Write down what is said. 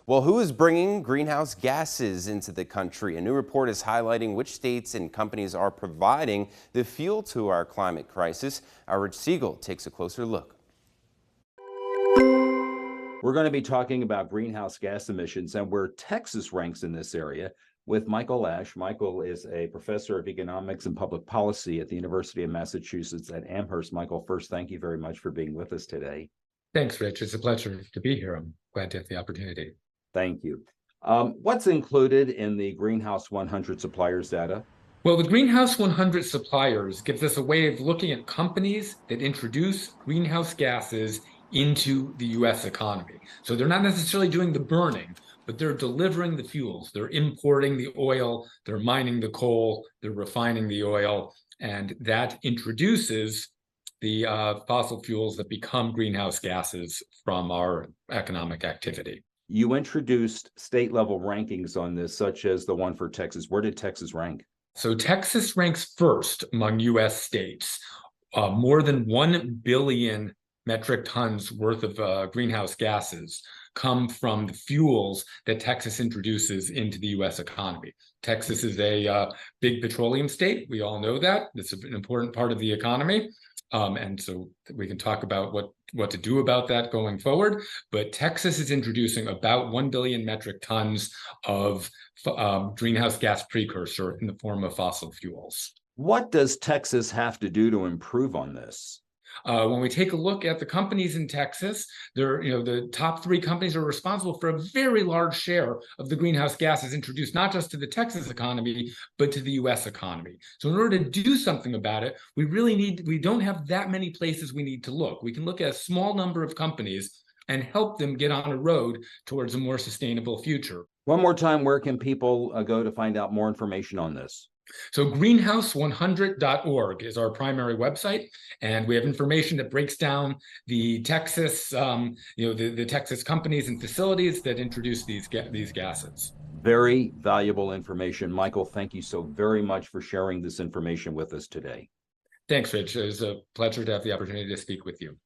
Well, who is bringing greenhouse gases into the country? A new report is highlighting which states and companies are providing the fuel to our climate crisis. Our Segal takes a closer look. We're going to be talking about greenhouse gas emissions and where Texas ranks in this area with Michael Ash. Michael is a professor of economics and public policy at the University of Massachusetts at Amherst. Michael, first, thank you very much for being with us today. Thanks, Rich. It's a pleasure to be here. I'm glad to have the opportunity. Thank you. What's included in the Greenhouse 100 suppliers data? Well, the Greenhouse 100 suppliers gives us a way of looking at companies that introduce greenhouse gases into the U.S. economy. So they're not necessarily doing the burning, but they're delivering the fuels. They're importing the oil, they're mining the coal, they're refining the oil, and that introduces the fossil fuels that become greenhouse gases from our economic activity. You introduced state-level rankings on this, such as the one for Texas. Where did Texas rank? So Texas ranks first among U.S. states. More than 1 billion metric tons worth of greenhouse gases come from the fuels that Texas introduces into the U.S. economy. Texas is a big petroleum state. We all know that. It's an important part of the economy. And so we can talk about what to do about that going forward. But Texas is introducing about 1 billion metric tons of greenhouse gas precursor in the form of fossil fuels. What does Texas have to do to improve on this? When we take a look at the companies in Texas, the top 3 companies are responsible for a very large share of the greenhouse gases introduced, not just to the Texas economy, but to the U.S. economy. So in order to do something about it, we don't have that many places we need to look. We can look at a small number of companies and help them get on a road towards a more sustainable future. One more time, where can people go to find out more information on this? So greenhouse100.org is our primary website, and we have information that breaks down the Texas, the Texas companies and facilities that introduce these gases. Very valuable information. Michael, thank you so very much for sharing this information with us today. Thanks, Rich. It was a pleasure to have the opportunity to speak with you.